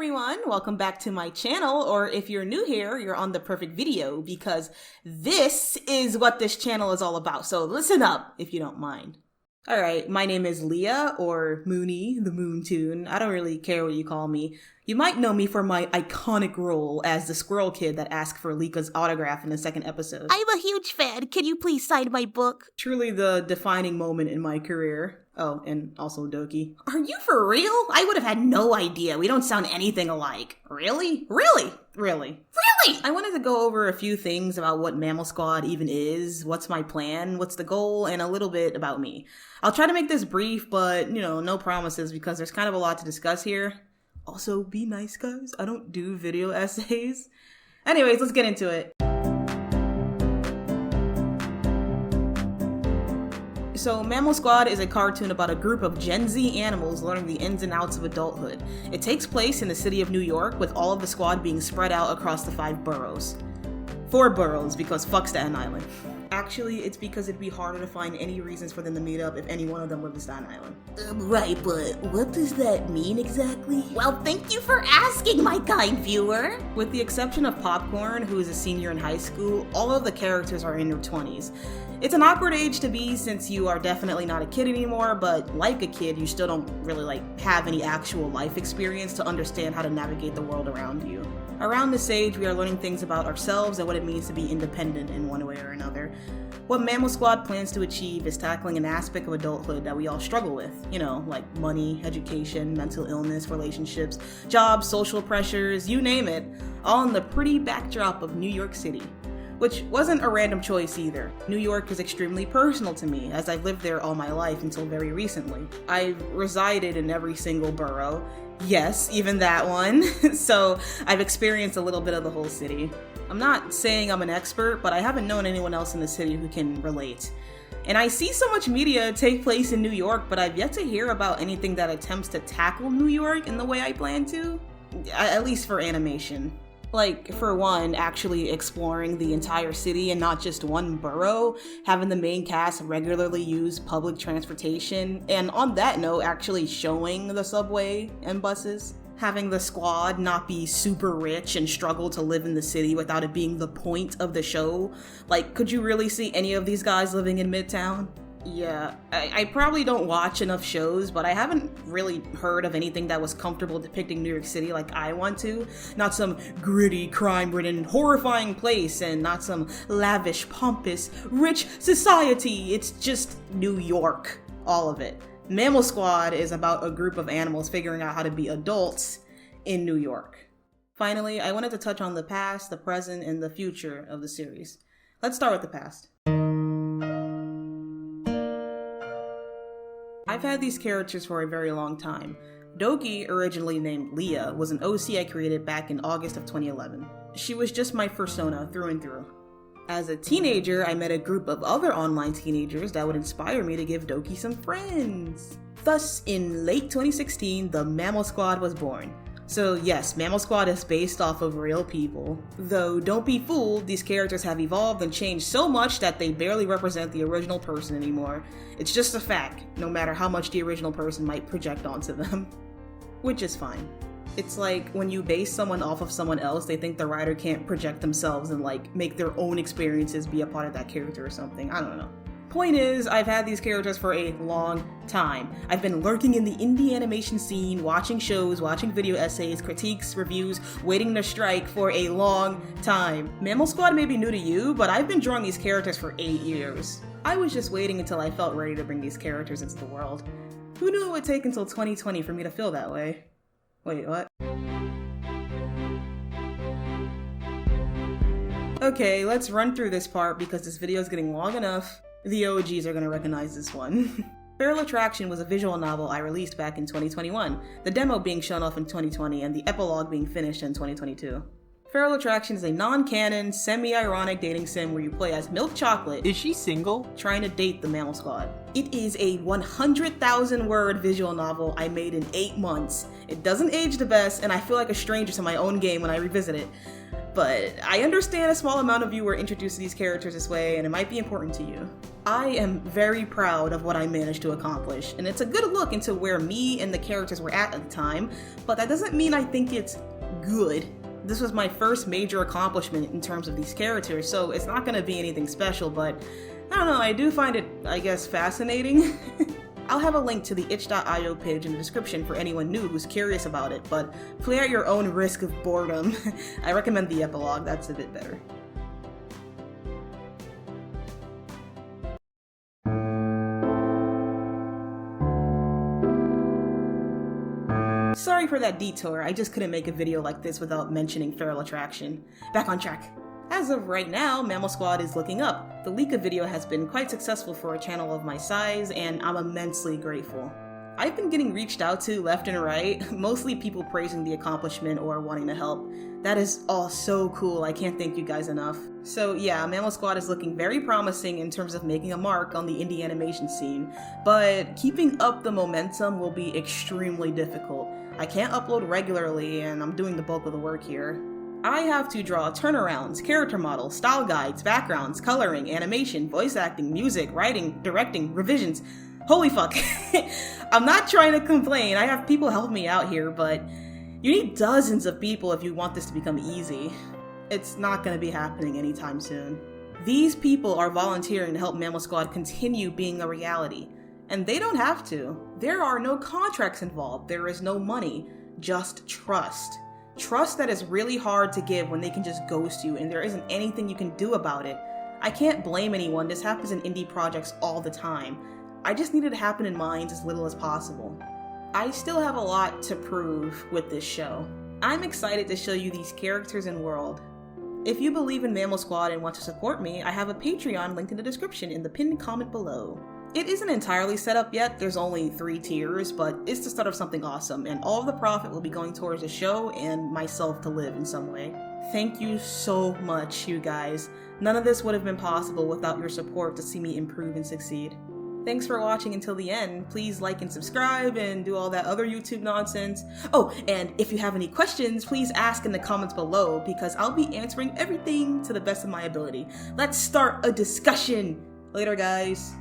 everyone, welcome back to my channel, or if you're new here, you're on the perfect video because this is what this channel is all about, so listen up if you don't mind. Alright, my name is Leah, or Mooney, the MoonToon. I don't really care what you call me. You might know me for my iconic role as the squirrel kid that asked for Lika's autograph in the second episode. I'm a huge fan. Can you please sign my book? Truly the defining moment in my career. Oh, and also Doki. Are you for real? I would have had no idea. We don't sound anything alike. Really? Really? Really? Really? I wanted to go over a few things about what Mammal Squad even is, what's my plan, what's the goal, and a little bit about me. I'll try to make this brief, but, no promises because there's kind of a lot to discuss here. Also, be nice, guys. I don't do video essays. Anyways, let's get into it. So, Mammal Squad is a cartoon about a group of Gen Z animals learning the ins and outs of adulthood. It takes place in the city of New York, with all of the squad being spread out across the 5 boroughs. 4 boroughs, because fuck Staten Island. Actually, it's because it'd be harder to find any reasons for them to meet up if any one of them lived in Staten Island. Right, but what does that mean exactly? Well, thank you for asking, my kind viewer. With the exception of Popcorn, who is a senior in high school, all of the characters are in their 20s. It's an awkward age to be since you are definitely not a kid anymore, but like a kid, you still don't really have any actual life experience to understand how to navigate the world around you. Around this age, we are learning things about ourselves and what it means to be independent in one way or another. What Mammal Squad plans to achieve is tackling an aspect of adulthood that we all struggle with, like money, education, mental illness, relationships, jobs, social pressures, you name it, all in the pretty backdrop of New York City. Which wasn't a random choice either. New York is extremely personal to me, as I've lived there all my life until very recently. I've resided in every single borough. Yes, even that one. So I've experienced a little bit of the whole city. I'm not saying I'm an expert, but I haven't known anyone else in the city who can relate. And I see so much media take place in New York, but I've yet to hear about anything that attempts to tackle New York in the way I plan to. At least for animation. Like, for one, actually exploring the entire city and not just one borough, having the main cast regularly use public transportation, and on that note, actually showing the subway and buses. Having the squad not be super rich and struggle to live in the city without it being the point of the show. Like, could you really see any of these guys living in Midtown? Yeah, I probably don't watch enough shows, but I haven't really heard of anything that was comfortable depicting New York City like I want to. Not some gritty, crime-ridden, horrifying place, and not some lavish, pompous, rich society. It's just New York. All of it. Mammal Squad is about a group of animals figuring out how to be adults in New York. Finally, I wanted to touch on the past, the present, and the future of the series. Let's start with the past. I've had these characters for a very long time. Doki, originally named Leah, was an OC I created back in August of 2011. She was just my persona through and through. As a teenager, I met a group of other online teenagers that would inspire me to give Doki some friends. Thus, in late 2016, the Mammal Squad was born. So yes, Mammal Squad is based off of real people. Though, don't be fooled, these characters have evolved and changed so much that they barely represent the original person anymore. It's just a fact, no matter how much the original person might project onto them. Which is fine. It's like when you base someone off of someone else, they think the writer can't project themselves and make their own experiences be a part of that character or something. I don't know. Point is, I've had these characters for a long time. I've been lurking in the indie animation scene, watching shows, watching video essays, critiques, reviews, waiting to strike for a long time. Mammal Squad may be new to you, but I've been drawing these characters for 8 years. I was just waiting until I felt ready to bring these characters into the world. Who knew it would take until 2020 for me to feel that way? Wait, what? Okay, let's run through this part because this video is getting long enough. The OGs are gonna recognize this one. Feral Attraction was a visual novel I released back in 2021, the demo being shown off in 2020 and the epilogue being finished in 2022. Feral Attraction is a non-canon, semi-ironic dating sim where you play as Milk Chocolate. Is she single? Trying to date the Mammal Squad. It is a 100,000 word visual novel I made in 8 months. It doesn't age the best, and I feel like a stranger to my own game when I revisit it. but I understand a small amount of you were introduced to these characters this way, and it might be important to you. I am very proud of what I managed to accomplish, and it's a good look into where me and the characters were at the time, but that doesn't mean I think it's good. This was my first major accomplishment in terms of these characters, so it's not gonna be anything special, but I don't know, I do find it, I guess, fascinating. I'll have a link to the itch.io page in the description for anyone new who's curious about it, but play at your own risk of boredom. I recommend the epilogue, that's a bit better. Sorry for that detour, I just couldn't make a video like this without mentioning Feral Attraction. Back on track. As of right now, Mammal Squad is looking up. The Leaka video has been quite successful for a channel of my size, and I'm immensely grateful. I've been getting reached out to left and right, mostly people praising the accomplishment or wanting to help. That is all so cool, I can't thank you guys enough. So yeah, Mammal Squad is looking very promising in terms of making a mark on the indie animation scene, but keeping up the momentum will be extremely difficult. I can't upload regularly, and I'm doing the bulk of the work here. I have to draw turnarounds, character models, style guides, backgrounds, coloring, animation, voice acting, music, writing, directing, revisions. Holy fuck. I'm not trying to complain, I have people help me out here, but you need dozens of people if you want this to become easy. It's not gonna be happening anytime soon. These people are volunteering to help Mammal Squad continue being a reality, and they don't have to. There are no contracts involved, there is no money, just trust. Trust that is really hard to give when they can just ghost you and there isn't anything you can do about it. I can't blame anyone, this happens in indie projects all the time. I just need it to happen in minds as little as possible. I still have a lot to prove with this show. I'm excited to show you these characters and world. If you believe in Mammal Squad and want to support me, I have a Patreon linked in the description in the pinned comment below. It isn't entirely set up yet, there's only 3 tiers, but it's the start of something awesome, and all of the profit will be going towards the show and myself to live in some way. Thank you so much, you guys. None of this would have been possible without your support to see me improve and succeed. Thanks for watching until the end. Please like and subscribe and do all that other YouTube nonsense. Oh, and if you have any questions, please ask in the comments below because I'll be answering everything to the best of my ability. Let's start a discussion. Later, guys.